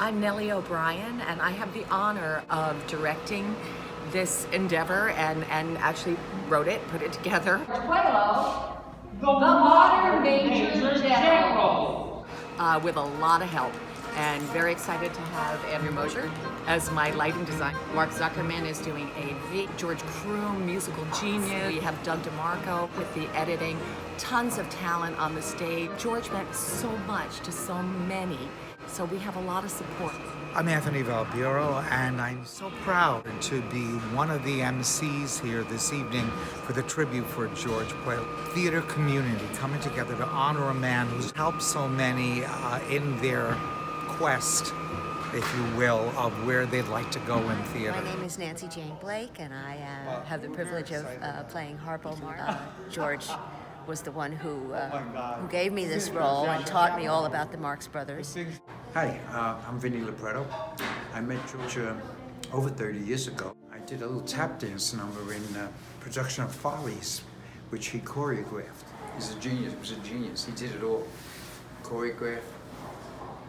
I'm Nellie O'Brien, and I have the honor of directing this endeavor and actually wrote it, put it together. Puello, the modern major general. With a lot of help, and very excited to have Andrew Mosher as my lighting designer. Mark Zuckerman is doing AV, George Kroom, musical genius. We have Doug DeMarco with the editing, tons of talent on the stage. George meant so much to so many, so we have a lot of support. I'm Anthony Valburo, and I'm so proud to be one of the MCs here this evening for the tribute for George Puello. Theater community coming together to honor a man who's helped so many in their quest, if you will, of where they'd like to go in theater. My name is Nancy Jane Blake, and I have the privilege of playing Harpo. George was the one who gave me this role and taught me all about the Marx Brothers. Hi, I'm Vinny Libretto. I met George over 30 years ago. I did a little tap dance number in production of Follies, which he choreographed. He's a genius. He was a genius. He did it all. Choreograph,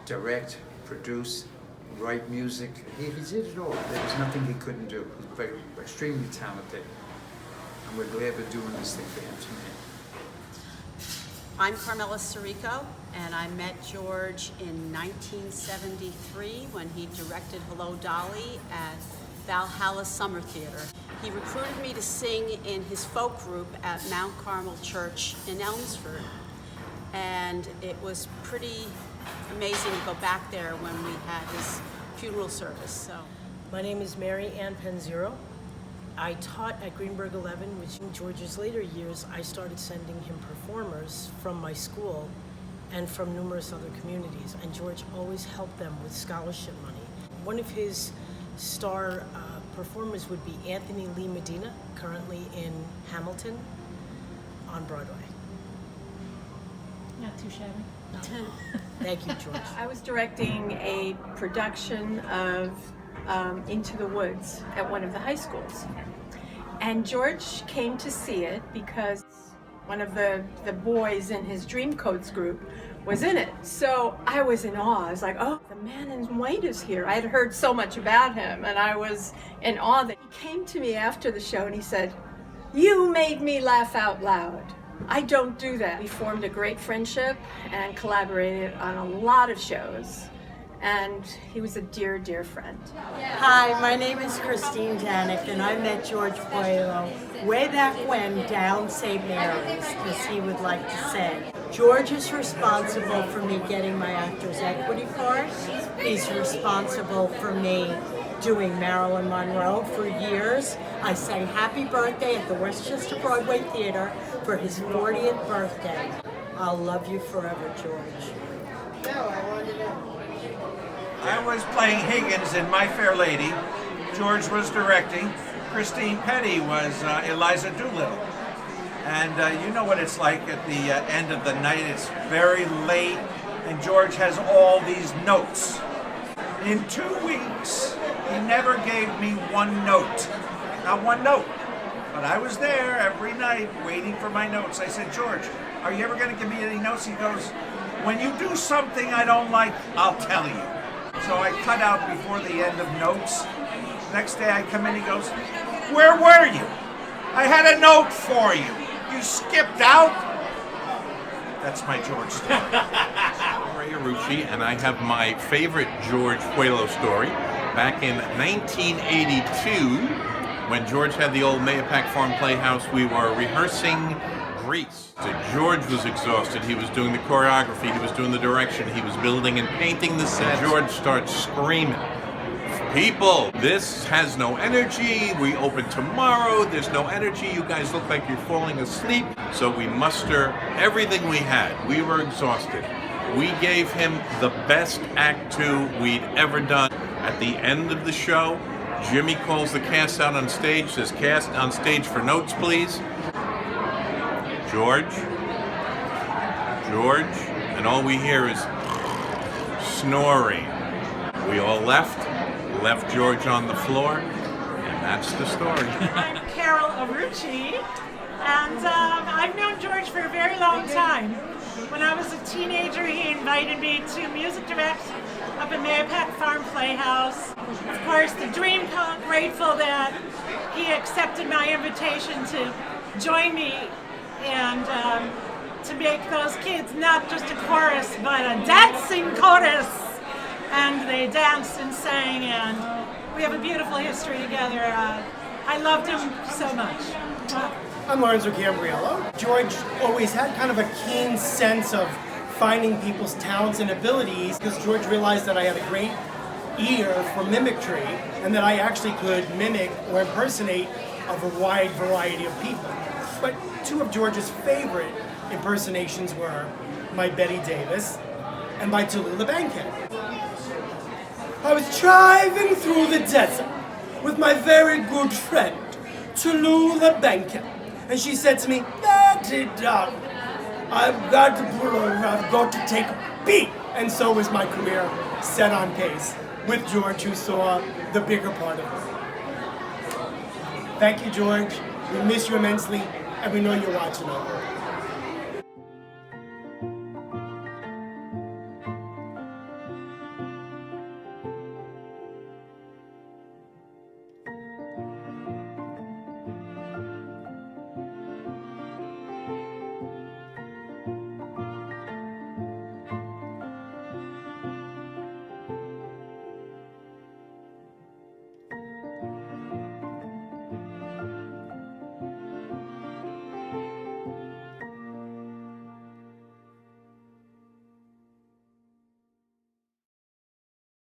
direct, produce, write music. He did it all. There was nothing he couldn't do. He's very, extremely talented. And we're glad we're doing this thing for him tonight. I'm Carmela Sirico, and I met George in 1973 when he directed Hello, Dolly at Valhalla Summer Theater. He recruited me to sing in his folk group at Mount Carmel Church in Elmsford, and it was pretty amazing to go back there when we had his funeral service. So, my name is Mary Ann Penzero. I taught at Greenberg 11, which in George's later years, I started sending him performers from my school and from numerous other communities, and George always helped them with scholarship money. One of his star performers would be Anthony Lee Medina, currently in Hamilton on Broadway. Not too shabby. Thank you, George. I was directing a production of Into the Woods at one of the high schools. And George came to see it because one of the boys in his Dreamcoats group was in it. So I was in awe. I was like, oh, the man in white is here. I had heard so much about him, and I was in awe that he came to me after the show and he said, "You made me laugh out loud. I don't do that." We formed a great friendship and collaborated on a lot of shows. And he was a dear, dear friend. Hi, my name is Christine Danik, and I met George Puello way back when down St. Mary's, as he would like to say. George is responsible for me getting my Actors Equity card. He's responsible for me doing Marilyn Monroe for years. I sang Happy Birthday at the Westchester Broadway Theater for his 40th birthday. I'll love you forever, George. I was playing Higgins in My Fair Lady. George was directing. Christine Petty was Eliza Doolittle. And you know what it's like at the end of the night. It's very late, and George has all these notes. In 2 weeks, he never gave me one note. Not one note. But I was there every night waiting for my notes. I said, "George, are you ever going to give me any notes?" He goes, "When you do something I don't like, I'll tell you." So I cut out before the end of notes. Next day I come in, he goes, "Where were you? I had a note for you. You skipped out?" That's my George story. I'm Ray Arucci, and I have my favorite George Puello story. Back in 1982, when George had the old Mayapack Farm Playhouse, we were rehearsing Grease. So George was exhausted. He was doing the choreography, he was doing the direction, he was building and painting the set. George starts screaming, "People, this has no energy. We open tomorrow. There's no energy. You guys look like you're falling asleep." So we muster everything we had. We were exhausted. We gave him the best Act 2 we'd ever done. At the end of the show, Jimmy calls the cast out on stage, says, "Cast on stage for notes, please." George, and all we hear is snoring. We all left George on the floor, and that's the story. I'm Carol Arucci, and I've known George for a very long time. When I was a teenager, he invited me to music direct up at Mayapack Farm Playhouse. Of course, the dream come, grateful that he accepted my invitation to join me and to make those kids not just a chorus, but a dancing chorus. And they danced and sang, and we have a beautiful history together. I loved him so much. I'm Lorenzo Gambriello. George always had kind of a keen sense of finding people's talents and abilities, because George realized that I had a great ear for mimicry and that I actually could mimic or impersonate a wide variety of people. But two of George's favorite impersonations were my Betty Davis and my Tallulah Bankhead. I was driving through the desert with my very good friend Tallulah Bankhead, and she said to me, "Betty, darling, I've got to pull over, I've got to take a beat." And so was my career set on pace with George, who saw the bigger part of it. Thank you, George. We miss you immensely, and we know you're watching over.